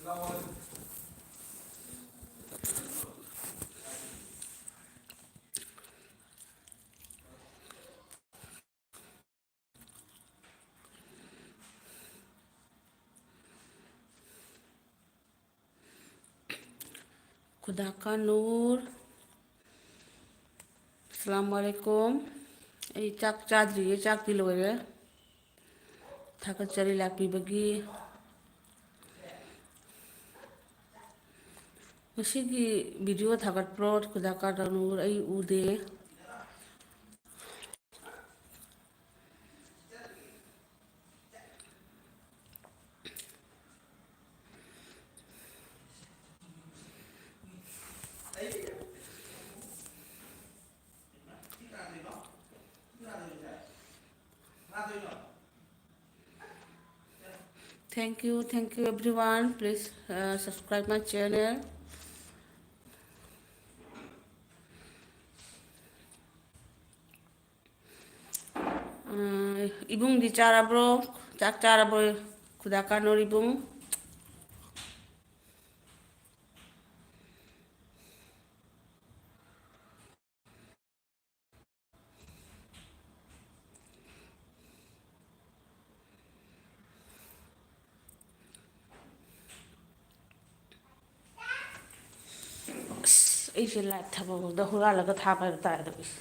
खुदा का नूर अस्सलाम वालेकुम आई चाक चाद्रिये चाक लोरे थागतचरी लाक्पीबगी मसीगी वीडियो थागतप्रो खुदा का नूर आई उदे thank you everyone, please subscribe my channel. Ibung di cara bro cak cara bro खुदा का नूर ibung ऐसे लाइट था वो दहुरा लगा था पर तार दो इस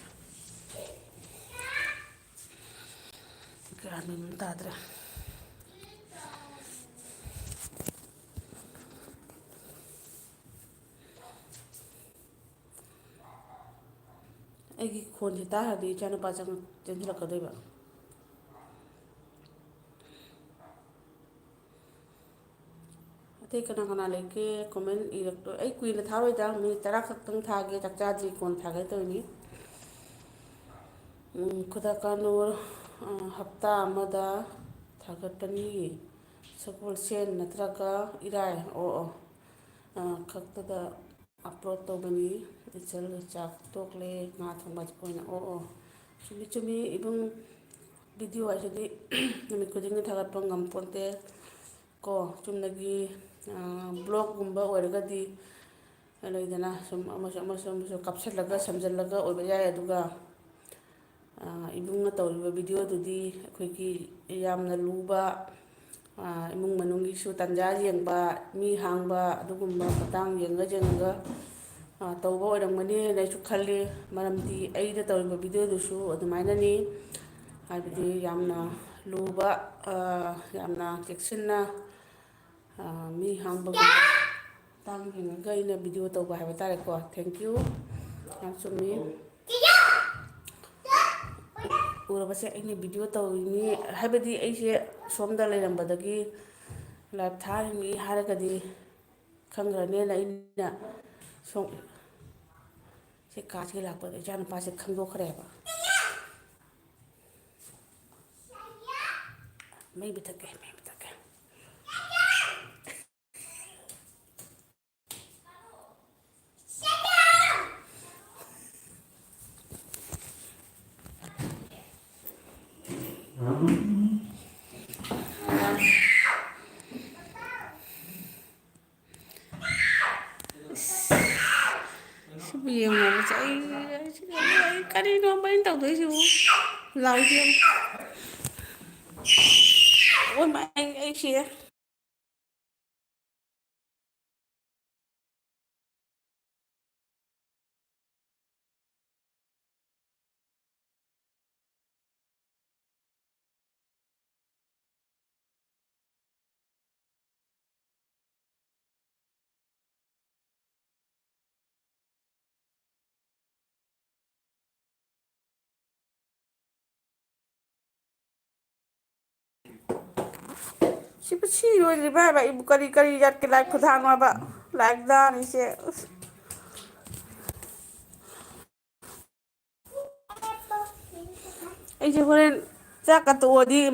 क्या नहीं तादरा ऐकी खोन से तार दी चानु पाचन जंजला कर दे बा अते कना कना लेके कमेंट इरक तो ऐ क्वीन था रो जा मी तरा खतंग था गे चक्चा जी कौन था गे तो नहीं खुदा का नूर हफ्ता अमदा थागतपनी सगोल सेन नत्रगा इराय ओ खक्तदा अपलोड तौबनी इचल चाक तोकले ना थंबा कोइन ओ चुमी चुमी इबुं वीडियो आइसदि नमि खुदिंग थागतप ngam-ponte को चुमनगी ब्लॉग गुंबा ओइरगदि लेदना सम अमसम कपसलगा समजलगा ओइबा याय अदुगा इबुंग तौरिबा वीडियो दुदी अखोइगी यामना लूबा इमुंग मनुंगिसु तंजा येंगबा मी हांगबा अदुगुंबा पतांग येंगा तौबा ओइरंगमनि नैसु खल्ले मरमदि अइदा तौरिबा वीडियो दुसु अदुमाइननि हाइबदि यामना लूबा यामना चेक्सिन्ना मी हांगबा तांग येंगा इना वीडियो तौबा हाइबा तारेको थैंक यू चुम्मी उरबसे अइने वीडियो तौइनी हाइबदि अइसे सोमदा लेरंबदगी लाइव थारिनी हारगदि खंग्रनेना इना सोम से काचे लापदे जान पासे खंगोखरेबा मैं भी थके Yang mau cai cái đi nó bên tàu tới chứ lâu chưa ôi mà anh kia si rồi thì ba vậy cari giặt cái lại thang mà bạn lại ra thì sẽ anh chỉ có chắc cái tua đi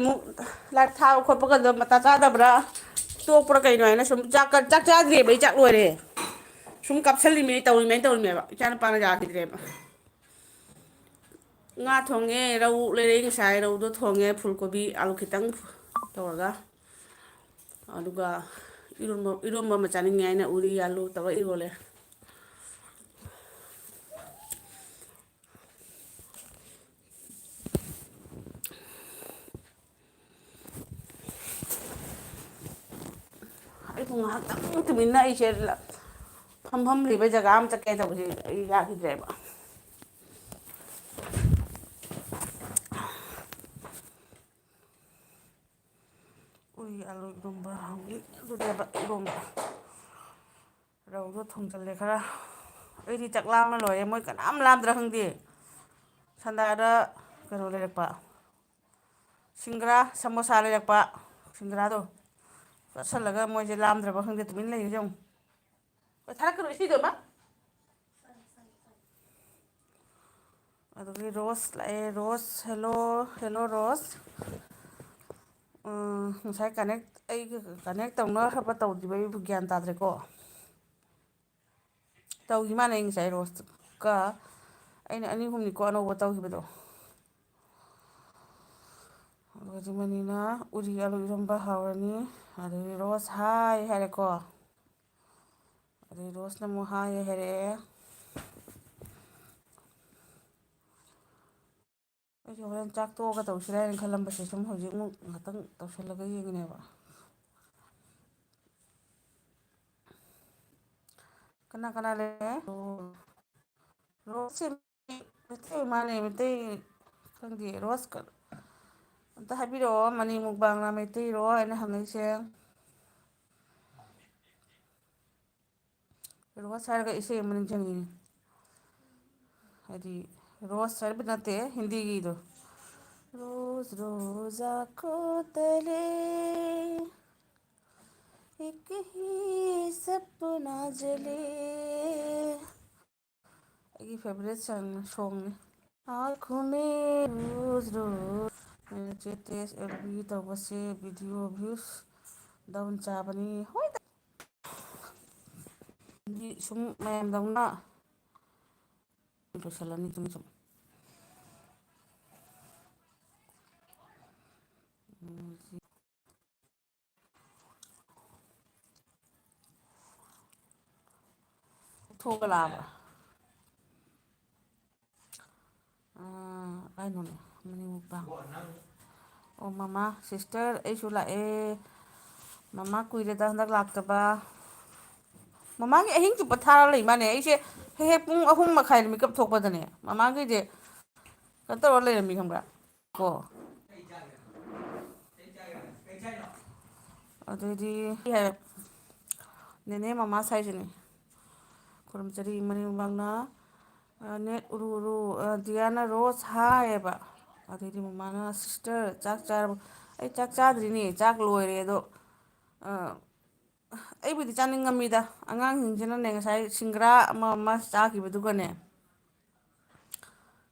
lại thao không có cái mà ta ra đập ra tua có cái này nó sum chắc gì bây chắc rồi đấy sum cặp xử lý mấy bạn chắc nó pa ra thì đấy nga thonge rau le sai rau do thonge phulkobi alu khitang toraga aduga ꯏꯔꯣꯝꯕ ꯑꯃ ꯆꯥꯅꯤꯡꯉꯦ ꯍꯥꯏꯅ ꯎꯔꯤ ꯑꯥꯂꯨ ꯇꯧꯔꯒ ꯏꯔꯣꯜꯂꯦ꯫ ꯑꯩꯕꯨ ꯉꯥꯏꯍꯥꯛꯇꯪ ꯇꯨꯃꯤꯟꯅ ꯑꯩꯁꯦ ꯐꯝꯐꯝ ꯂꯩꯕ ꯖꯒꯥ ꯑꯃ ꯆꯠꯀꯦ ꯇꯧꯕꯁꯦ ꯑꯩ ꯌꯥꯈꯤꯗ꯭ꯔꯦꯕ꯫ ꯎꯔꯤ ꯑꯥꯂꯨ ꯏꯔꯣꯝꯕ ꯑꯗꯨꯅꯦꯕ ꯏꯔꯣꯝꯕ ꯔꯧꯗꯣ ꯊꯣꯡꯖꯤꯜꯂꯦ ꯈꯔ ꯑꯩꯗꯤ ꯆꯥꯛ ꯂꯥꯝꯃ ꯂꯣꯏꯔꯦ ꯃꯣꯏ ꯀꯅꯥꯝ ꯂꯥꯝꯗ꯭ꯔꯥ ꯈꯪꯗꯦ꯫ ꯁꯟꯗꯥꯗ ꯀꯩꯅꯣ ꯂꯩꯔꯛꯄ ꯁꯤꯡꯒ꯭ꯔꯥ ꯁꯃꯣꯁꯥ ꯂꯩꯔꯛꯄ ꯁꯤꯡꯒ꯭ꯔꯥꯗꯣ ꯆꯠꯁꯤꯜꯂꯒ ꯃꯣꯏꯁꯦ ꯂꯥꯝꯗ꯭ꯔꯕ ꯈꯪꯗꯦ ꯇꯨꯃꯤꯟ ꯂꯩꯔꯤꯁꯦ ꯌꯦꯡꯉꯨ꯫ ꯊꯥꯔꯛꯀꯅꯨ ꯏꯁꯩꯗꯣ ꯏꯃꯥ ꯑꯗꯨꯗꯒꯤ ꯔꯣꯁ ꯂꯥꯛꯑꯦ ꯔꯣꯁ ꯍꯦꯜꯂꯣ ꯍꯦꯜꯂꯣ ꯔꯣꯁ ꯉꯁꯥꯏ ꯑꯩꯒ ꯀꯅꯦꯛ ꯇꯧꯅꯈ꯭ꯔꯕ ꯇꯧꯗ꯭ꯔꯤꯕ ꯑꯩꯕꯨ ꯒ꯭ꯌꯥꯟ ꯇꯥꯗ꯭ꯔꯦꯀꯣ꯫ ꯇꯧꯈꯤ ꯃꯥꯅꯦ ꯑꯩ ꯉꯁꯥꯏ ꯔꯣꯁꯀ ꯑꯩꯅ ꯑꯅꯤ ꯑꯍꯨꯝꯅꯤꯀꯣ ꯑꯅꯧꯕ ꯇꯧꯈꯤꯕꯗꯣ꯫ ꯑꯗꯨꯒ ꯃꯅꯤꯅ ꯎꯔꯤ ꯑꯥꯂꯨ ꯏꯔꯣꯝꯕ ꯍꯧꯔꯅꯤ ꯑꯗꯒꯤ ꯔꯣꯁ ꯍꯥꯏ ꯍꯥꯏꯔꯦꯀꯣ꯫ ꯑꯗꯩ ꯔꯣꯁꯅ ꯑꯃꯨꯛ ꯍꯥꯏ ꯍꯥꯏꯔꯛꯑꯦ꯫ ꯑꯩꯁꯨ ꯍꯣꯔꯦꯟ ꯆꯥꯛ ꯇꯣꯛꯑꯒ ꯇꯧꯁꯤꯔꯥ ꯍꯥꯏꯅ ꯈꯜꯂꯝꯕꯁꯦ ꯁꯨꯝ ꯍꯧꯖꯤꯛꯃꯨꯛ ꯉꯥꯛꯇꯪ ꯇꯧꯁꯤꯜꯂꯒ ꯌꯦꯡꯉꯤꯅꯦꯕ꯫ ꯀꯅꯥ ꯀꯅꯥ ꯂꯩꯔꯦ ꯔꯣꯁꯁꯦ ꯃꯩꯇꯩ ꯃꯥꯜꯂꯦ ꯃꯩꯇꯩ ꯈꯪꯗꯦ ꯔꯣꯁ ꯑꯝꯇ ꯍꯥꯏꯕꯤꯔꯛꯑꯣ ꯃꯅꯤ ꯃꯨꯛꯕꯥꯡꯂ ꯃꯩꯇꯩꯔꯣ ꯍꯥꯏꯅ ꯍꯪꯉꯛꯏꯁꯦ꯫ ꯔꯣꯁ ꯍꯥꯏꯔꯒ ꯏꯁꯩ ꯑꯃ ꯅꯤꯡꯁꯤꯡꯉꯤꯅꯦ ꯍꯥꯏꯗꯤ ꯔꯣꯁ ꯍꯥꯏꯕ ꯅꯠꯇꯦ ꯍꯤꯟꯗꯤꯒꯤꯗꯣ ꯔꯣꯖ ꯔꯣꯖ ꯑꯈꯣ ꯇꯂꯦ एक ही सपना जले ꯑꯩꯒꯤ ꯐꯦꯚꯣꯔꯥꯏꯠ ꯁꯣꯡꯅꯤ ꯑꯥँꯈꯣं में रोज रोज ꯑꯩꯅ ꯆꯦ ꯇꯦꯁ ꯑꯦꯜ ꯕꯤ ꯇꯧꯕꯁꯦ ꯚꯤꯗꯤꯑꯣ ꯚ꯭ꯌꯨꯁ ꯗꯥꯎꯟ ꯆꯥꯕꯅꯤ ꯍꯣꯏ ꯁꯨꯝ ꯃꯌꯥꯝꯗꯧꯅ ꯂꯣꯏꯁꯤꯜꯂꯅꯤ ꯑꯗꯨꯝ ꯁꯨꯝ ꯊꯣꯛꯑꯒ ꯂꯥꯛꯑꯕ ꯀꯥꯏꯅꯣꯅꯦ ꯃꯅꯤ ꯃꯨꯛꯕꯥꯡ ꯑꯣ ꯃꯃꯥ ꯁꯤꯁꯇꯔ ꯑꯩꯁꯨ ꯂꯥꯛꯑꯦ ꯃꯃꯥ ꯀꯨꯏꯔꯦꯗ ꯍꯟꯗꯛ ꯂꯥꯛꯇꯕ ꯃꯃꯥꯡꯒꯤ ꯑꯍꯤꯡ ꯆꯨꯞꯄ ꯊꯥꯔ ꯂꯩ ꯃꯥꯅꯦ ꯑꯩꯁꯦ ꯍꯦꯛ ꯍꯦꯛ ꯄꯨꯡ 3:30 ꯃꯤꯀꯞ ꯊꯣꯛꯄꯗꯅꯦ ꯃꯃꯥꯡꯈꯩꯗꯤ ꯀꯩꯅꯣ ꯇꯧꯔ ꯂꯩꯔꯝꯃꯤ ꯈꯪꯕ꯭ꯔꯥ ꯀꯣ ꯑꯗꯨꯗꯤ ꯅꯦꯅꯦ ꯃꯃꯥ ꯁꯥꯏꯁꯤꯅꯦ ꯈꯨꯔꯨꯝꯖꯔꯤ ꯃꯅꯤ ꯃꯛꯕꯥꯡꯅ ꯅꯦꯠ ꯎꯔꯨ ꯎꯔꯨ ꯗꯤꯌꯥꯅ ꯔꯣꯁ ꯍꯥꯏꯌꯦꯕ ꯑꯗꯩꯗꯤ ꯃꯃꯥꯅ ꯁꯤꯁꯇꯔ ꯆꯥꯛ ꯆꯥꯔꯕ ꯑꯩ ꯆꯥꯛ ꯆꯥꯗ꯭ꯔꯤꯅꯦ ꯆꯥꯛ ꯂꯣꯏꯔꯦ ꯑꯗꯣ ꯑꯩꯕꯨꯗꯤ ꯆꯥꯅꯤꯡꯉꯝꯃꯤꯗ ꯑꯉꯥꯡꯁꯤꯡꯁꯤꯅꯅꯦ ꯉꯁꯥꯏ ꯁꯤꯡꯒ꯭ꯔꯥ ꯑꯃ ꯆꯥꯈꯤꯕꯗꯨꯒꯅꯦ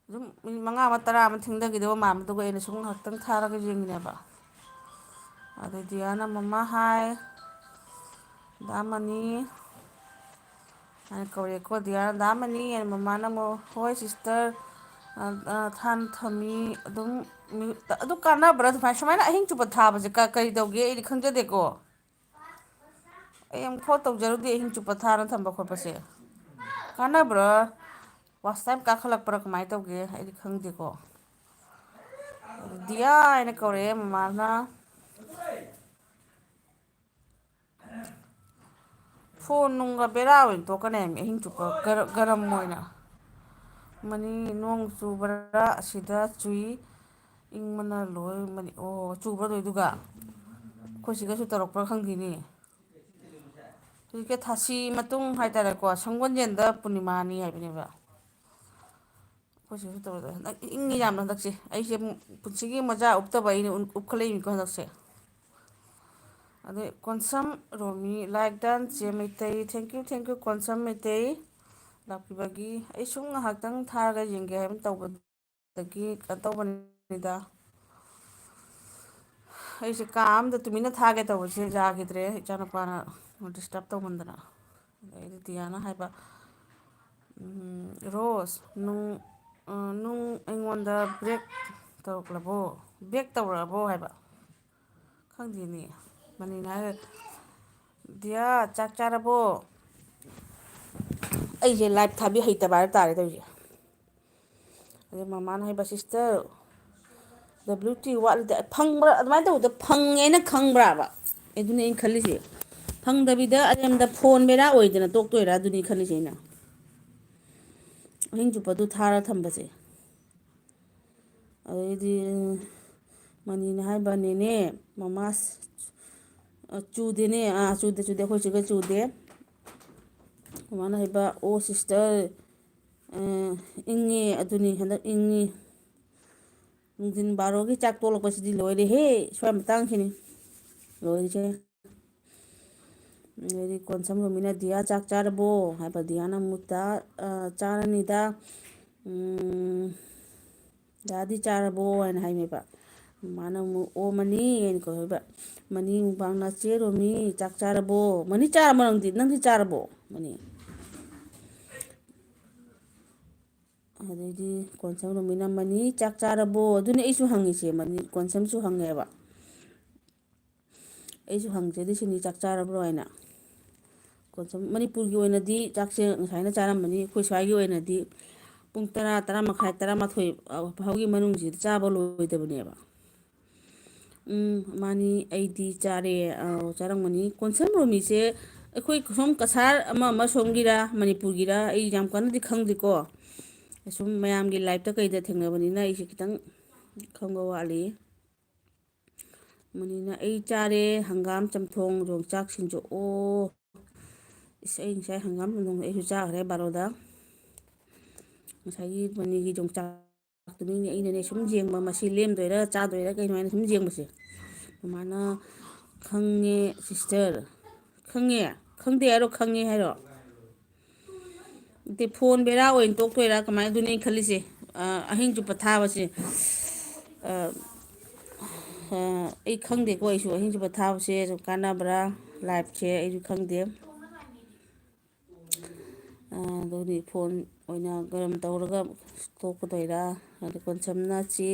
ꯑꯗꯨꯝ ꯃꯤꯅꯤꯠ 5 ꯑꯃ 10 ꯑꯃ ꯊꯦꯡꯊꯈꯤꯗꯧꯕ ꯃꯥꯟꯕꯗꯨꯒ ꯑꯩꯅ ꯁꯨꯝ ꯉꯥꯏꯍꯥꯛꯇꯪ ꯊꯥꯔꯒ ꯌꯦꯡꯉꯤꯅꯦꯕ ꯑꯗꯩ ꯗꯤꯌꯥꯅ ꯃꯃꯥ ꯍꯥꯏ ꯗꯥ ꯃꯅꯤ ꯍꯥꯏꯅ ꯀꯧꯔꯛꯑꯦꯀꯣ ꯗꯤꯌꯥꯅ ꯗꯥ ꯃꯅꯤ ꯍꯥꯏꯅ ꯃꯃꯥꯅ ꯑꯃꯨꯛ ꯍꯣꯏ ꯁꯤꯁꯇꯔ ꯊꯝꯃꯤ ꯑꯗꯨꯝ ꯑꯗꯨ ꯀꯥꯟꯅꯕ꯭ꯔꯥ ꯁꯨꯃꯥꯏꯅ ꯑꯍꯤꯡ ꯆꯨꯞꯄ ꯊꯥꯕꯁꯦ ꯀꯔꯤ ꯇꯧꯒꯦ ꯑꯩꯗꯤ ꯈꯪꯖꯗꯦꯀꯣ ꯑꯩ ꯑꯃꯨꯛ ꯐꯥꯎ ꯇꯧꯖꯔꯨꯗꯦ ꯑꯍꯤꯡ ꯆꯨꯞꯄ ꯊꯥꯔ ꯊꯝꯕ ꯈꯣꯠꯄꯁꯦ ꯀꯥꯟꯅꯕ꯭ꯔꯥ ꯋꯥꯁ ꯇꯥꯏꯝ ꯀꯥꯈꯠꯂꯛꯄ꯭ꯔꯥ ꯀꯃꯥꯏꯅ ꯇꯧꯒꯦ ꯑꯩꯗꯤ ꯈꯪꯗꯦꯀꯣ ꯗꯤꯌꯥ ꯍꯥꯏꯅ ꯀꯧꯔꯛꯑꯦ ꯃꯃꯥꯅ ꯐꯣꯟ ꯅꯨꯡꯒ ꯕꯦꯔꯥ ꯑꯣꯏꯅ ꯊꯣꯛꯀꯅꯦꯃꯤ ꯑꯍꯤꯡ ꯆꯨꯞꯄ ꯒꯔꯝ ꯑꯣꯏꯅ ꯃꯅꯤ ꯅꯣꯡ ꯆꯨꯕꯔꯥ ꯑꯁꯤꯗ ꯆꯨꯏ ꯏꯪꯕꯅ ꯂꯣꯏ ꯑꯣ ꯆꯨꯕ꯭ꯔꯥ ꯑꯗꯨꯏꯗꯨꯒ ꯑꯩꯈꯣꯏ ꯁꯤꯒꯁꯨ ꯇꯧꯔꯛꯄ꯭ꯔꯥ ꯈꯪꯗꯦꯅꯦ ꯍꯧꯖꯤꯛꯀꯤ ꯊꯥꯁꯤ ꯃꯇꯨꯡ ꯍꯥꯏꯇꯥꯔꯦꯀꯣ ꯁꯪꯒꯣꯜꯖꯦꯟꯗ ꯄꯨꯔꯅꯤꯃꯥꯅꯤ ꯍꯥꯏꯕꯅꯦꯕ ꯑꯩꯈꯣꯏ ꯁꯤꯁꯨ ꯇꯧꯔꯛꯑꯦ ꯍꯟꯗꯛ ꯏꯪꯉꯤ ꯌꯥꯝꯅ ꯍꯟꯗꯛꯁꯦ ꯑꯩꯁꯦ ꯄꯨꯟꯁꯤꯒꯤ ꯃꯣꯖꯥ ꯎꯞꯇꯕ ꯑꯩꯅ ꯎꯞꯈꯠꯂꯛꯏꯅꯤꯀꯣ ꯍꯟꯗꯛꯁꯦ ꯑꯗꯩ ꯀꯣꯟꯁꯝ ꯔꯣꯃꯤ ꯂꯥꯏꯛ ꯗꯟ ꯆꯦ ꯃꯩꯇꯩ ꯊꯦꯡꯀ꯭ꯌꯨ ꯀꯣꯟꯁꯝ ꯃꯩꯇꯩ ꯂꯥꯛꯄꯤꯕꯒꯤ ꯑꯩ ꯁꯨꯝ ꯉꯥꯏꯍꯥꯛꯇꯪ ꯊꯥꯔꯒ ꯌꯦꯡꯒꯦ ꯍꯥꯏꯕ ꯇꯧꯕꯗꯒꯤ ꯀꯩꯅꯣ ꯇꯧꯕꯅꯤꯗ ꯑꯩꯁꯦ ꯀꯥ ꯑꯃꯗ ꯇꯨꯃꯤꯟꯅ ꯊꯥꯒꯦ ꯇꯧꯕꯁꯦ ꯌꯥꯈꯤꯗ꯭ꯔꯦ ꯏꯆꯥꯅꯨꯄꯥꯅ ꯗꯤꯁꯇꯔꯕ ꯇꯧꯃꯟꯗꯅ ꯑꯗꯩꯗꯤ ꯗꯤꯌꯥꯅ ꯍꯥꯏꯕ ꯔꯣꯁ ꯅꯨꯡ ꯑꯩꯉꯣꯟꯗ ꯕ꯭ꯔꯦꯛ ꯇꯧꯔꯛꯂꯕꯣ ꯕꯦꯛ ꯇꯧꯔꯛꯑꯕꯣ ꯍꯥꯏꯕ ꯈꯪꯗꯦꯅꯦ ꯃꯅꯤꯅ ꯍꯥꯏꯔ ꯗꯤꯌꯥ ꯆꯥꯛ ꯆꯥꯔꯕꯣ? ꯑꯩꯁꯦ ꯂꯥꯏꯚ ꯊꯥꯕꯤ ꯍꯩꯇꯕ ꯍꯥꯏꯕ ꯇꯥꯔꯦ ꯇꯧꯔꯤꯁꯦ꯫ ꯑꯗꯩ ꯃꯃꯥꯅ ꯍꯥꯏꯕ ꯁꯤꯁꯇꯔ WT ꯋꯥꯠꯂꯤꯗ ꯐꯪꯕ꯭ꯔꯥ ꯑꯗꯨꯃꯥꯏꯅ ꯇꯧꯕꯗ ꯐꯪꯉꯦꯅ ꯈꯪꯕ꯭ꯔꯥꯕ ꯑꯗꯨꯅꯤ ꯑꯩꯅ ꯈꯜꯂꯤꯁꯦ꯫ ꯐꯪꯗꯕꯤꯗ ꯑꯔꯦꯝꯕꯗ ꯐꯣꯟ ꯕꯦꯔꯥ ꯑꯣꯏꯗꯅ ꯇꯣꯛꯇꯣꯏꯔꯥ ꯑꯗꯨꯅꯤ ꯈꯜꯂꯤꯁꯦ ꯑꯩꯅ꯫ ꯑꯍꯤꯡ ꯆꯨꯞꯄ ꯑꯗꯨ ꯊꯥꯔ ꯊꯝꯕꯁꯦ꯫ ꯑꯗꯩꯗꯤ ꯃꯅꯤꯅ ꯍꯥꯏꯕ ꯅꯦꯅꯦ ꯃꯃꯥ ꯆꯨꯗꯦꯅꯦ ꯆꯨꯗꯦ ꯑꯩꯈꯣꯏ ꯁꯤꯒ ꯆꯨꯗꯦ꯫ ꯃꯃꯥꯅ ꯍꯥꯏꯕ ꯑꯣ ꯁꯤꯁꯇꯔ ꯏꯪꯉꯦ ꯑꯗꯨꯅꯤ ꯍꯟꯗꯛ ꯏꯪꯉꯤ꯫ ꯅꯨꯡꯊꯤꯟ ꯕꯥꯔꯣꯒꯤ ꯆꯥꯛ ꯇꯣꯛꯂꯛꯄꯁꯤꯗꯤ ꯂꯣꯏꯔꯦꯍꯦ ꯁ꯭ꯋꯥꯏ ꯃꯇꯥꯡꯁꯤꯅꯤ ꯂꯣꯏꯔꯤꯁꯦ꯫ ꯑꯗꯩꯗꯤ ꯀꯣꯟꯁꯝ ꯔꯣꯃꯤꯅ ꯗꯤꯌꯥ ꯆꯥꯛ ꯆꯥꯔꯕꯣ ꯍꯥꯏꯕ ꯗꯤꯌꯥꯅ ꯑꯃꯨꯛꯇ ꯆꯥꯔꯅꯤꯗ ꯗꯥꯗꯤ ꯆꯥꯔꯕꯣ ꯍꯥꯏꯅ ꯍꯥꯏꯅꯦꯕ꯫ ꯃꯥꯅ ꯑꯃꯨꯛ ꯑꯣ ꯃꯅꯤ ꯍꯥꯏꯅ ꯀꯧꯋꯦꯕ꯫ ꯃꯅꯤ ꯃꯨꯛꯕꯥꯡ ꯅꯆꯦ ꯔꯣꯃꯤ ꯆꯥꯛ ꯆꯥꯔꯕꯣ ꯃꯅꯤ ꯆꯥꯔꯕꯣ ꯅꯪꯗꯤ ꯆꯥꯔꯕꯣ ꯃꯅꯤ? ꯑꯗꯩꯗꯤ ꯀꯣꯟꯁꯝ ꯔꯣꯃꯤꯅ ꯃꯅꯤ ꯆꯥꯛ ꯆꯥꯔꯕꯣ ꯑꯗꯨꯅꯤ ꯑꯩꯁꯨ ꯍꯪꯉꯤꯁꯦ ꯃꯅꯤ ꯀꯣꯟꯁꯝꯁꯨ ꯍꯪꯉꯦꯕ꯫ ꯑꯩꯁꯨ ꯍꯪꯖꯔꯤ ꯁꯤꯅꯤ ꯆꯥꯛ ꯆꯥꯔꯕ꯭ꯔꯣ ꯍꯥꯏꯅ꯫ ꯀꯣꯟꯁꯝ ꯃꯅꯤꯄꯨꯔꯒꯤ ꯑꯣꯏꯅꯗꯤ ꯆꯥꯛꯁꯦ ꯉꯁꯥꯏꯅ ꯆꯥꯔꯝꯕꯅꯤ ꯑꯩꯈꯣꯏ ꯁ꯭ꯋꯥꯏꯒꯤ ꯑꯣꯏꯅꯗꯤ ꯄꯨꯡ 10, 10:30, 11:00 ꯐꯥꯎꯒꯤ ꯃꯅꯨꯡꯁꯤꯗ ꯆꯥꯕ ꯂꯣꯏꯗꯕꯅꯦꯕ꯫ ꯃꯥꯅꯤ ꯑꯩꯗꯤ ꯆꯥꯔꯦ ꯆꯥꯔꯝꯒꯅꯤ ꯀꯣꯟꯁꯝ ꯔꯣꯃꯤꯁꯦ ꯑꯩꯈꯣꯏ ꯁꯣꯝ ꯀꯁꯥꯔ ꯑꯃ ꯁꯣꯝꯒꯤꯔ ꯃꯅꯤꯄꯨꯔꯒꯤꯔ ꯑꯩ ꯌꯥꯝ ꯀꯟꯅꯗꯤ ꯈꯪꯗꯦꯀꯣ꯫ ꯑꯁꯨꯝ ꯃꯌꯥꯝꯒꯤ ꯂꯥꯏꯐꯇ ꯀꯩꯗ ꯊꯦꯡꯅꯕꯅꯤꯅ ꯑꯩꯁꯦ ꯈꯤꯇꯪ ꯈꯪꯕ ꯋꯥꯠꯂꯤ꯫ ꯃꯅꯤꯅ ꯑꯩ ꯆꯥꯔꯦ ꯍꯪꯒꯥꯝ ꯆꯝꯊꯣꯡ ꯌꯣꯡꯆꯥꯛ ꯁꯤꯡꯖꯨ ꯑꯣ ꯑꯩ ꯉꯁꯥꯏ ꯍꯪꯒꯥꯝ ꯆꯝꯊꯣꯡꯗꯣ ꯑꯩꯁꯨ ꯆꯥꯈ꯭ꯔꯦ ꯕꯥꯔꯣꯗ꯫ ꯉꯁꯥꯏꯒꯤ ꯃꯅꯤꯒꯤ ꯌꯣꯡꯆꯥꯛꯇꯨꯅꯤꯅꯦ ꯑꯩꯅꯅꯦ ꯁꯨꯝ ꯌꯦꯡꯕ ꯃꯁꯤ ꯂꯦꯝꯗꯣꯏꯔꯥ ꯆꯥꯗꯣꯏꯔꯥ ꯀꯩꯅꯣ ꯍꯥꯏꯅ ꯁꯨꯝ ꯌꯦꯡꯕꯁꯦ꯫ ꯃꯃꯥꯅ ꯈꯪꯉꯦ ꯁꯤꯁꯇꯔ ꯈꯪꯉꯦ ꯈꯪꯗꯦ ꯍꯥꯏꯔꯣ ꯈꯪꯉꯦ ꯍꯥꯏꯔꯣ? ꯅꯠꯇꯦ ꯐꯣꯟ ꯕꯦꯔꯥ ꯑꯣꯏꯅ ꯇꯣꯛꯇꯣꯏꯔꯥ ꯀꯃꯥꯏꯅ ꯑꯗꯨꯅꯤ ꯑꯩꯅ ꯈꯜꯂꯤꯁꯦ ꯑꯍꯤꯡ ꯆꯨꯞꯄ ꯊꯥꯕꯁꯦ꯫ ꯑꯩ ꯈꯪꯗꯦꯀꯣ ꯑꯩꯁꯨ ꯑꯍꯤꯡ ꯆꯨꯞꯄ ꯊꯥꯕꯁꯦ ꯁꯨꯝ ꯀꯥꯟꯅꯕ꯭ꯔꯥ ꯂꯥꯏꯐꯁꯦ ꯑꯩꯁꯨ ꯈꯪꯗꯦ꯫ ꯑꯗꯨꯗꯤ ꯐꯣꯟ ꯑꯣꯏꯅ ꯀꯔꯝ ꯇꯧꯔꯒ ꯇꯣꯛꯀꯗꯣꯏꯔꯥ ꯑꯗꯩ ꯀꯣꯟꯁꯝꯅ ꯆꯦ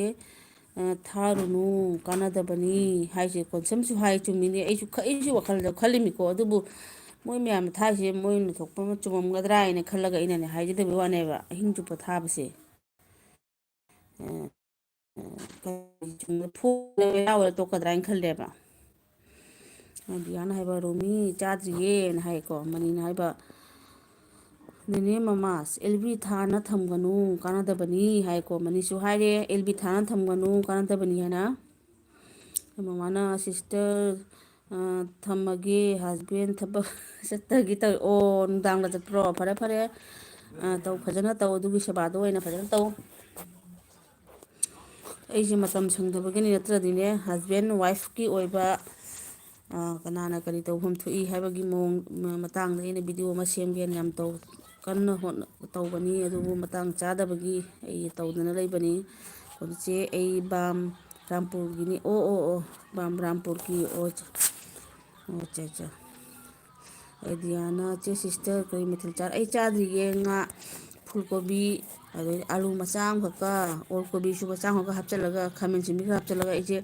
ꯊꯥꯔꯨꯅꯨ ꯀꯥꯟꯅꯗꯕꯅꯤ ꯍꯥꯏꯁꯦ ꯀꯣꯟꯁꯝꯁꯨ ꯍꯥꯏ ꯆꯨꯝꯃꯤꯅꯦ ꯑꯩꯁꯨ ꯋꯥꯈꯜꯗ ꯈꯜꯂꯤꯝꯃꯤꯀꯣ ꯑꯗꯨꯕꯨ ꯃꯣꯏ ꯃꯌꯥꯝꯅ ꯊꯥꯏꯁꯦ ꯃꯣꯏꯅ ꯊꯣꯛꯄ ꯑꯃ ꯆꯨꯝꯃꯝꯒꯗ꯭ꯔꯥ ꯍꯥꯏꯅ ꯈꯜꯂꯒ ꯑꯩꯅꯅꯦ ꯍꯥꯏꯖꯗꯕꯩ ꯋꯥꯅꯦꯕ ꯑꯍꯤꯡ ꯆꯨꯞꯄ ꯊꯥꯕꯁꯦ꯫ ꯇꯣꯛꯀꯗ꯭ꯔꯥ ꯍꯥꯏꯅ ꯈꯜꯂꯦꯕ꯫ ꯗꯤꯌꯥꯅ ꯍꯥꯏꯕ ꯔꯣꯃꯤ ꯆꯥꯗ꯭ꯔꯤꯌꯦꯅ ꯍꯥꯏꯌꯦꯀꯣ ꯃꯅꯤꯅ ꯍꯥꯏꯕ ꯅꯦꯅꯦ ꯃꯃꯥꯁ ꯑꯦꯜꯕꯤ ꯊꯥꯅ ꯊꯝꯒꯅꯨ ꯀꯥꯟꯅꯗꯕꯅꯤ ꯍꯥꯏꯀꯣ ꯃꯅꯤꯁꯨ ꯍꯥꯏꯔꯦ ꯑꯦꯜꯕꯤ ꯊꯥꯅ ꯊꯝꯒꯅꯨ ꯀꯥꯟꯅꯗꯕꯅꯤ ꯍꯥꯏꯅ꯫ ꯃꯃꯥꯅ ꯁꯤꯁꯇꯔ ꯊꯝꯃꯒꯦ ꯍꯁꯕꯦꯟ ꯊꯕꯛ ꯆꯠꯇꯒꯤ ꯇꯧ ꯑꯣ ꯅꯨꯡꯗꯥꯡꯗ ꯆꯠꯄ꯭ꯔꯣ ꯐꯔꯦ ꯐꯔꯦ ꯇꯧ ꯐꯖꯅ ꯇꯧ ꯑꯗꯨꯒꯤ ꯁꯦꯕꯥꯗꯣ ꯑꯣꯏꯅ ꯐꯖꯅ ꯇꯧ꯫ ꯑꯩꯁꯦ ꯃꯇꯝ ꯁꯪꯗꯕꯒꯤꯅꯤ ꯅꯠꯇ꯭ꯔꯗꯤꯅꯦ ꯍꯁꯕꯦꯟ ꯋꯥꯏꯐꯀꯤ ꯑꯣꯏꯕ ꯀꯅꯥꯅ ꯀꯔꯤ ꯇꯧꯐꯝ ꯊꯣꯛꯏ ꯍꯥꯏꯕꯒꯤ ꯃꯑꯣꯡ ꯃꯇꯥꯡꯗ ꯑꯩꯅ ꯚꯤꯗꯤꯑꯣ ꯑꯃ ꯁꯦꯝꯒꯦꯅ ꯌꯥꯝ ꯀꯟꯅ ꯇꯧꯕꯅꯤ ꯑꯗꯨꯕꯨ ꯃꯇꯥꯡ ꯆꯥꯗꯕꯒꯤ ꯑꯩ ꯇꯧꯗꯅ ꯂꯩꯕꯅꯤ꯫ ꯍꯧꯖꯤꯛꯁꯦ ꯑꯩ ꯕꯥꯝ ꯔꯥꯝꯄꯨꯔꯒꯤꯅꯤ ꯑꯣ ꯕꯥꯝ ꯔꯥꯝꯄꯨꯔꯒꯤ ꯑꯣ ꯑꯠꯆꯥ ꯗꯤꯌꯥꯅ ꯆꯦ ꯁꯤꯁꯇꯔ ꯀꯔꯤ ꯃꯊꯦꯜ ꯑꯩ ꯆꯥꯗ꯭ꯔꯤꯌꯦ ꯉꯥ ꯐꯨꯜ ꯀꯣꯕꯤ ꯑꯗꯩ ꯑꯥꯂꯨ ꯃꯆꯥ ꯑꯃꯈꯛꯀ ꯑꯣꯜ ꯀꯣꯕꯤꯁꯨ ꯃꯆꯥ ꯑꯃꯈꯛꯀ ꯍꯥꯞꯆꯤꯜꯂꯒ ꯈꯥꯃꯦꯟ ꯑꯁꯤꯟꯕꯤ ꯈꯔ ꯍꯥꯞꯆꯤꯜꯂꯒ ꯑꯩꯁꯦ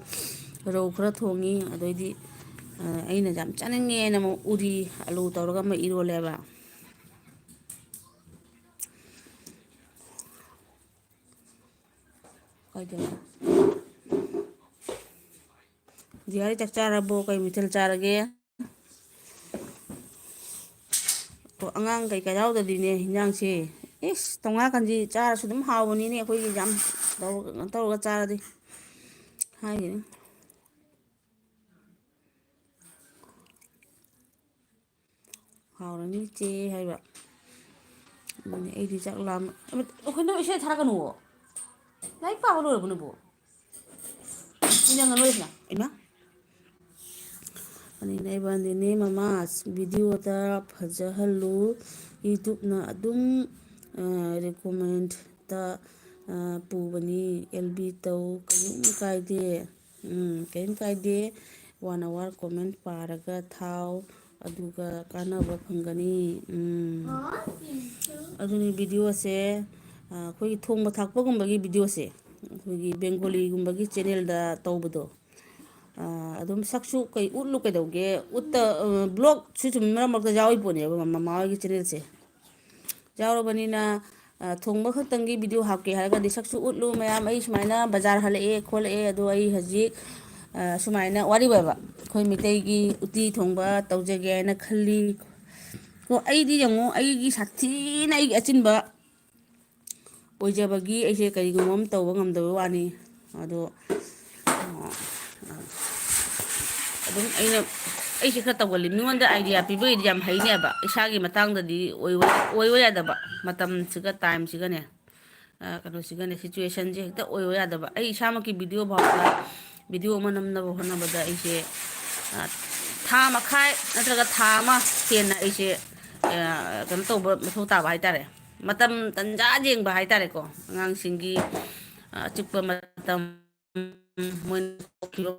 ꯔꯧ ꯈꯔ ꯊꯣꯡꯉꯤ ꯑꯗꯩꯗꯤ ꯑꯩꯅ ꯌꯥꯝ ꯆꯥꯅꯤꯡꯉꯦꯅ ꯑꯃꯨꯛ ꯎꯔꯤ ꯑꯂꯨ ꯇꯧꯔꯒ ꯑꯃ ꯏꯔꯣꯜꯂꯦꯕ꯫ ꯗꯤꯌꯥꯗꯤ ꯆꯥꯛ ꯆꯥꯔꯕꯣ ꯀꯩ ꯃꯊꯦꯜ ꯆꯥꯔꯒꯦ? ꯑꯣ ꯑꯉꯥꯡ ꯀꯩꯀꯥ ꯌꯥꯎꯗꯗꯤꯅꯦ ꯍꯤꯟꯖꯥꯡꯁꯦ ꯇꯣꯉꯥꯟ ꯀꯥꯟꯁꯤ ꯆꯥꯔꯁꯨ ꯑꯗꯨꯝ ꯍꯥꯎꯕꯅꯤꯅꯦ ꯑꯩꯈꯣꯏꯒꯤ ꯌꯥꯝ ꯇꯧꯔꯒ ꯆꯥꯔꯗꯤ ꯍꯥꯏꯔꯤꯅꯤ꯫ ꯍꯥꯎꯔꯅꯤ ꯏꯆꯦ ꯍꯥꯏꯕ ꯑꯗꯨꯅꯤ ꯑꯩꯗꯤ ꯆꯥꯛ ꯂꯥꯝꯕ ꯑꯩꯈꯣꯏꯅ ꯏꯁꯩ ꯊꯥꯔꯛꯀꯅꯨꯋꯣ ꯂꯥꯏꯔꯤꯛ ꯄꯥꯕ ꯂꯣꯏꯔꯕꯣ ꯅꯪꯕꯨ? ꯏꯃꯥ ꯅꯦꯅꯦ ꯃꯃꯥꯁ ꯚꯤꯗꯤꯑꯣꯗ ꯐꯖꯍꯜꯂꯨ ꯌꯨꯇ꯭ꯌꯨꯞꯅ ꯑꯗꯨꯝ ꯔꯤꯀꯣꯃꯦꯟꯗ ꯄꯨꯕꯅꯤ ꯑꯦꯜꯕꯤ ꯇꯧ ꯀꯔꯤꯝ ꯀꯥꯏꯗꯦ ꯀꯔꯤꯝ ꯀꯥꯏꯗꯦ 1 hour ꯀꯣꯃꯦꯟ ꯄꯥꯔꯒ ꯊꯥꯎ ꯑꯗꯨꯒ ꯀꯥꯟꯅꯕ ꯐꯪꯒꯅꯤ꯫ ꯑꯗꯨꯅꯤ ꯚꯤꯗꯤꯑꯣꯁꯦ ꯑꯩꯈꯣꯏꯒꯤ ꯊꯣꯡꯕ ꯊꯥꯛꯄꯒꯨꯝꯕꯒꯤ ꯚꯤꯗꯤꯑꯣꯁꯦ ꯑꯩꯈꯣꯏꯒꯤ ꯕꯦꯡꯒꯣꯂꯤꯒꯨꯝꯕꯒꯤ ꯆꯦꯟꯅꯦꯜꯗ ꯇꯧꯕꯗꯣ ꯑꯗꯨꯝ ꯁꯛꯁꯨ ꯀꯩ ꯎꯠꯂꯨ ꯀꯩꯗꯧꯒꯦ ꯎꯠꯇ ꯕ꯭ꯂꯣꯛꯁꯨ ꯁꯨꯝ ꯃꯔꯛ ꯃꯔꯛꯇ ꯌꯥꯎꯔꯤ ꯄꯣꯠꯅꯦꯕ ꯃꯃꯥ ꯍꯣꯏꯒꯤ ꯆꯦꯅꯦꯜꯁꯦ ꯌꯥꯎꯔꯕꯅꯤꯅ ꯊꯣꯡꯕ ꯈꯛꯇꯪꯒꯤ ꯚꯤꯗꯤꯑꯣ ꯍꯥꯞꯀꯦ ꯍꯥꯏꯔꯒꯗꯤ ꯁꯛꯁꯨ ꯎꯠꯂꯨ ꯃꯌꯥꯝ ꯑꯩ ꯁꯨꯃꯥꯏꯅ ꯕꯖꯥꯔ ꯍꯜꯂꯛꯑꯦ ꯈꯣꯠꯂꯛꯑꯦ ꯑꯗꯣ ꯑꯩ ꯍꯧꯖꯤꯛ ꯁꯨꯃꯥꯏꯅ ꯋꯥꯔꯤꯕ ꯑꯩꯈꯣꯏ ꯃꯩꯇꯩꯒꯤ ꯎꯇꯤ ꯊꯣꯡꯕ ꯇꯧꯖꯒꯦ ꯍꯥꯏꯅ ꯈꯜꯂꯤ ꯀꯣ ꯑꯩꯗꯤ ꯌꯦꯡꯉꯣ ꯑꯩꯒꯤ ꯁꯥꯊꯤꯅ ꯑꯩꯒꯤ ꯑꯆꯤꯟꯕ ꯑꯣꯏꯖꯕꯒꯤ ꯑꯩꯁꯦ ꯀꯔꯤꯒꯨꯝꯕ ꯑꯃ ꯇꯧꯕ ꯉꯝꯗꯕ ꯋꯥꯅꯤ ꯑꯗꯣ ꯑꯗꯨꯝ ꯑꯩꯁꯦ ꯈꯔ ꯇꯧꯒꯜꯂꯤ ꯃꯤꯉꯣꯟꯗ ꯑꯥꯏꯗꯤꯌꯥ ꯄꯤꯕꯒꯤꯗꯤ ꯌꯥꯝ ꯍꯩꯅꯦꯕ ꯏꯁꯥꯒꯤ ꯃꯇꯥꯡꯗꯗꯤ ꯑꯣꯏꯕ ꯌꯥꯗꯕ ꯃꯇꯝꯁꯤꯒ ꯇꯥꯏꯝꯁꯤꯒꯅꯦ ꯀꯩꯅꯣꯁꯤꯒꯅꯦ ꯁꯤꯆꯨꯋꯦꯁꯟꯁꯦ ꯍꯦꯛꯇ ꯑꯣꯏꯕ ꯌꯥꯗꯕ ꯑꯩ ꯏꯁꯥꯃꯛꯀꯤ ꯚꯤꯗꯤꯑꯣ ꯐꯥꯎꯕ ꯚꯤꯗꯤꯑꯣ ꯑꯃ ꯅꯝꯅꯕ ꯍꯣꯠꯅꯕꯗ ꯑꯩꯁꯦ ꯊꯥ ꯃꯈꯥꯏ ꯅꯠꯇ꯭ꯔꯒ ꯊꯥ ꯑꯃ ꯍꯦꯟꯅ ꯑꯩꯁꯦ ꯀꯩꯅꯣ ꯇꯧꯕ ꯃꯊꯧ ꯇꯥꯕ ꯍꯥꯏꯇꯥꯔꯦ ꯃꯇꯝ ꯇꯟꯖꯥ ꯌꯦꯡꯕ ꯍꯥꯏꯇꯥꯔꯦꯀꯣ ꯑꯉꯥꯡꯁꯤꯡꯒꯤ ꯑꯆꯤꯛꯄ ꯃꯇꯝ ꯃꯣꯏꯅ